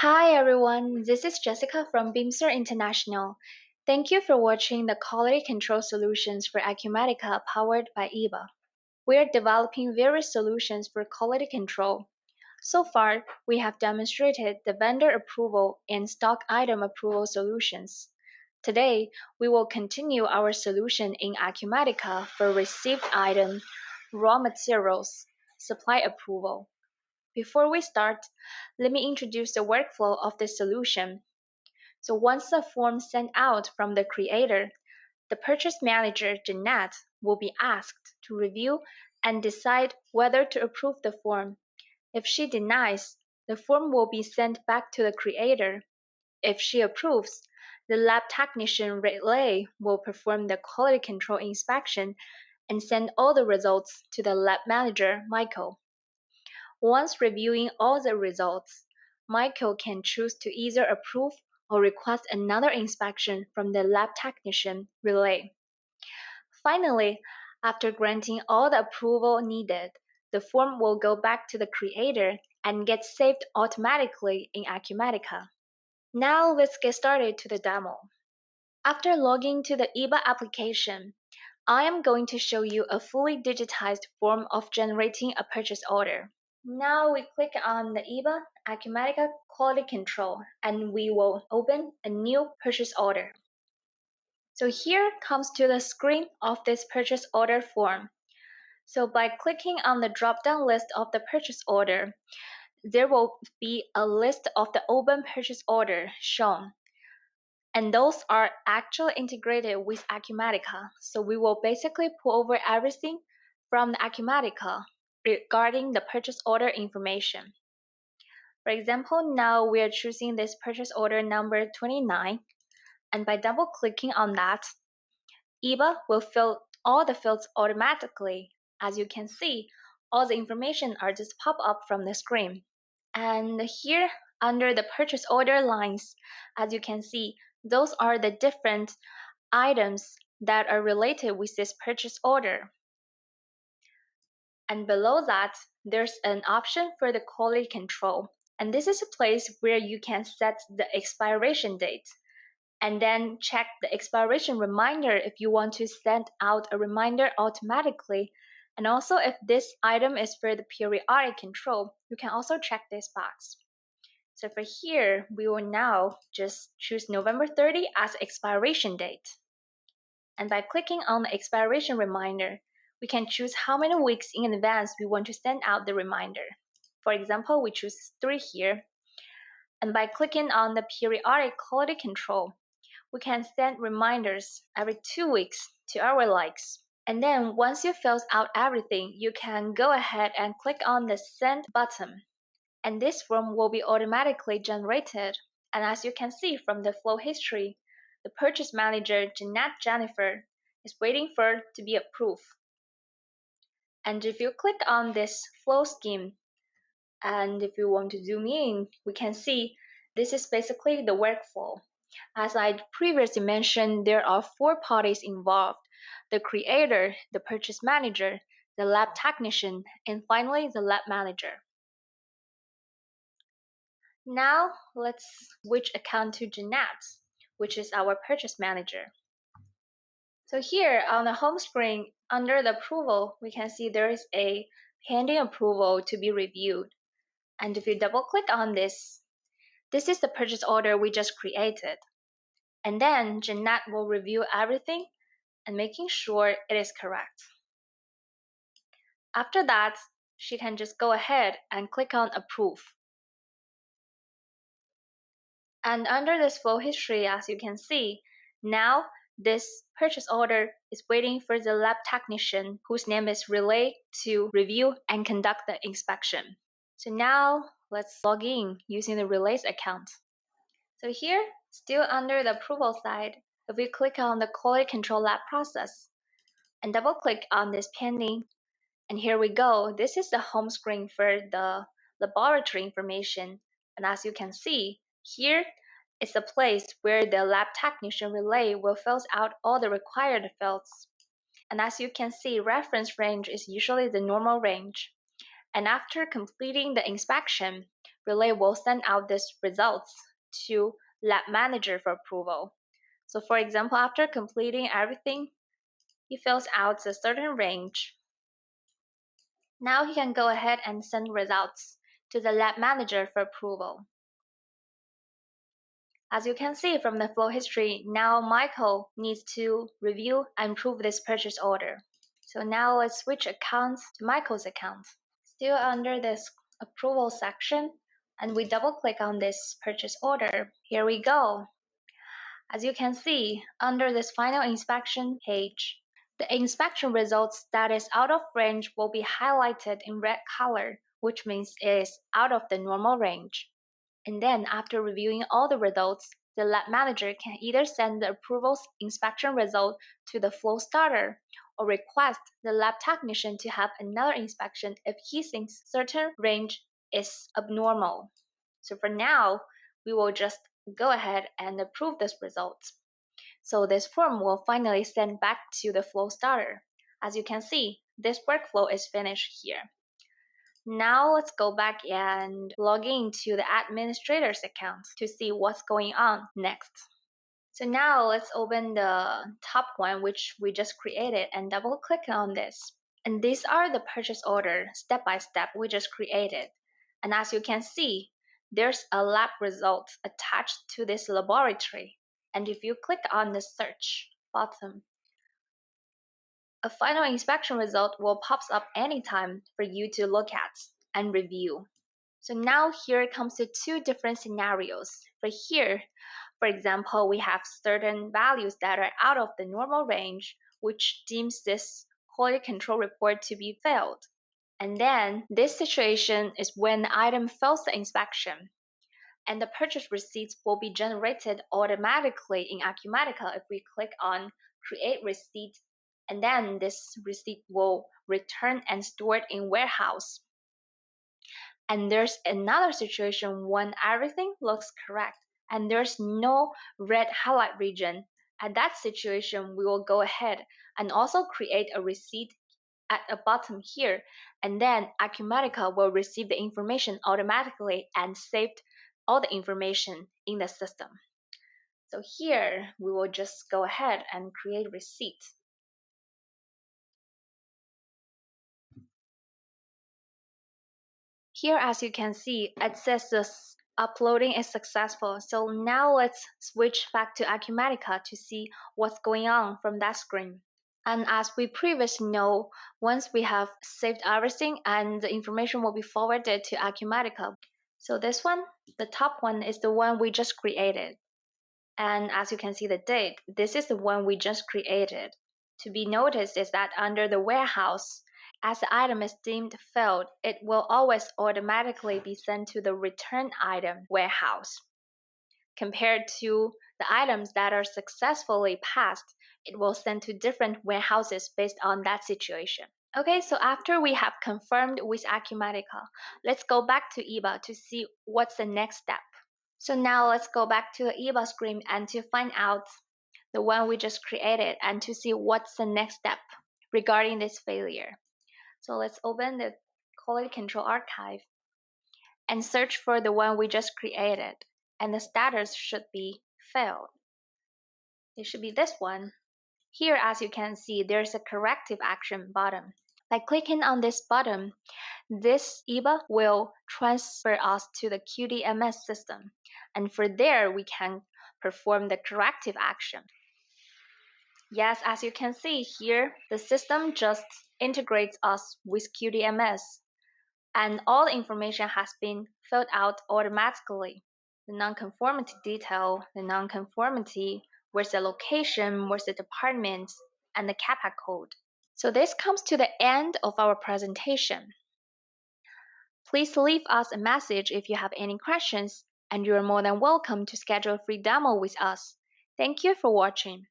Hi everyone, this is Jessica from Bimser International. Thank you for watching the Quality Control Solutions for Acumatica powered by eBA. We are developing various solutions for quality control. So far, we have demonstrated the vendor approval and stock item approval solutions. Today, we will continue our solution in Acumatica for received item, raw materials, supply approval. Before we start, let me introduce the workflow of this solution. So once the form is sent out from the creator, the purchase manager, Jeanette, will be asked to review and decide whether to approve the form. If she denies, the form will be sent back to the creator. If she approves, the lab technician relay will perform the quality control inspection and send all the results to the lab manager, Michael. Once reviewing all the results, Michael can choose to either approve or request another inspection from the lab technician relay. Finally, after granting all the approval needed, the form will go back to the creator and get saved automatically in Acumatica. Now let's get started to the demo. After logging to the eBA application, I am going to show you a fully digitized form of generating a purchase order. Now we click on the eBA Acumatica Quality Control and we will open a new purchase order. So here comes to the screen of this purchase order form. So by clicking on the drop-down list of the purchase order, there will be a list of the open purchase order shown. And those are actually integrated with Acumatica. So we will basically pull over everything from the Acumatica regarding the purchase order information. For example, now we are choosing this purchase order number 29, and by double clicking on that, eBA will fill all the fields automatically. As you can see, all the information are just pop up from the screen. And here under the purchase order lines, as you can see, those are the different items that are related with this purchase order. And below that, there's an option for the quality control. And this is a place where you can set the expiration date and then check the expiration reminder if you want to send out a reminder automatically. And also if this item is for the periodic control, you can also check this box. So for here, we will now just choose November 30 as expiration date. And by clicking on the expiration reminder, we can choose how many weeks in advance we want to send out the reminder. For example, we choose 3 here. And by clicking on the periodic quality control, we can send reminders every 2 weeks to our likes. And then once you fill out everything, you can go ahead and click on the send button. And this form will be automatically generated. And as you can see from the flow history, the purchase manager, Jeanette Jennifer, is waiting for it to be approved. And if you click on this flow scheme, and if you want to zoom in, we can see this is basically the workflow. As I previously mentioned, there are 4 parties involved: the creator, the purchase manager, the lab technician, and finally the lab manager. Now let's switch account to Jeanette, which is our purchase manager. So here on the home screen, under the approval, we can see there is a pending approval to be reviewed. And if you double click on this, this is the purchase order we just created. And then Jeanette will review everything and making sure it is correct. After that, she can just go ahead and click on approve. And under this flow history, as you can see, now this purchase order is waiting for the lab technician whose name is Relay to review and conduct the inspection. So now let's log in using the Relay's account. So here, still under the approval side, if we click on the quality control lab process and double click on this pending, and here we go. This is the home screen for the laboratory information. And as you can see, here is the place where the lab technician relay will fill out all the required fields. And as you can see, reference range is usually the normal range. And after completing the inspection, relay will send out these results to lab manager for approval. So for example, after completing everything, he fills out a certain range. Now he can go ahead and send results to the lab manager for approval. As you can see from the flow history, now Michael needs to review and approve this purchase order. So now let's switch accounts to Michael's account. Still under this approval section, and we double click on this purchase order. Here we go. As you can see, under this final inspection page, the inspection results that is out of range will be highlighted in red color, which means it is out of the normal range. And then after reviewing all the results, the lab manager can either send the approval inspection result to the flow starter or request the lab technician to have another inspection if he thinks certain range is abnormal. So for now, we will just go ahead and approve this result. So this form will finally send back to the flow starter. As you can see, this workflow is finished here. Now let's go back and log into the administrator's account to see what's going on next. So now let's open the top one which we just created and double click on this. And these are the purchase order step by step we just created. And as you can see, there's a lab result attached to this laboratory. And if you click on the search button, a final inspection result will pop up anytime for you to look at and review. So now here comes to two different scenarios. For here, for example, we have certain values that are out of the normal range, which deems this quality control report to be failed. And then this situation is when the item fails the inspection, and the purchase receipts will be generated automatically in Acumatica if we click on Create Receipt, and then this receipt will return and stored in warehouse. And there's another situation when everything looks correct and there's no red highlight region. At that situation, we will go ahead and also create a receipt at the bottom here, and then Acumatica will receive the information automatically and saved all the information in the system. So here we will just go ahead and create receipt. Here, as you can see, it says this uploading is successful. So now let's switch back to Acumatica to see what's going on from that screen. And as we previously know, once we have saved everything and the information will be forwarded to Acumatica. So this one, the top one, is the one we just created. And as you can see the date, this is the one we just created. To be noticed is that under the warehouse, as the item is deemed failed, it will always automatically be sent to the return item warehouse. Compared to the items that are successfully passed, it will send to different warehouses based on that situation. Okay, so after we have confirmed with Acumatica, let's go back to eBA to see what's the next step. So now let's go back to the eBA screen and to find out the one we just created and to see what's the next step regarding this failure. So let's open the quality control archive and search for the one we just created, and the status should be failed. It should be this one. Here, as you can see, there's a corrective action button. By clicking on this button, this eBA will transfer us to the QDMS system, and for there we can perform the corrective action. Yes, as you can see here, the system just integrates us with QDMS, and all the information has been filled out automatically. The nonconformity detail, the nonconformity, where's the location, where's the department, and the CAPA code. So this comes to the end of our presentation. Please leave us a message if you have any questions, and you are more than welcome to schedule a free demo with us. Thank you for watching.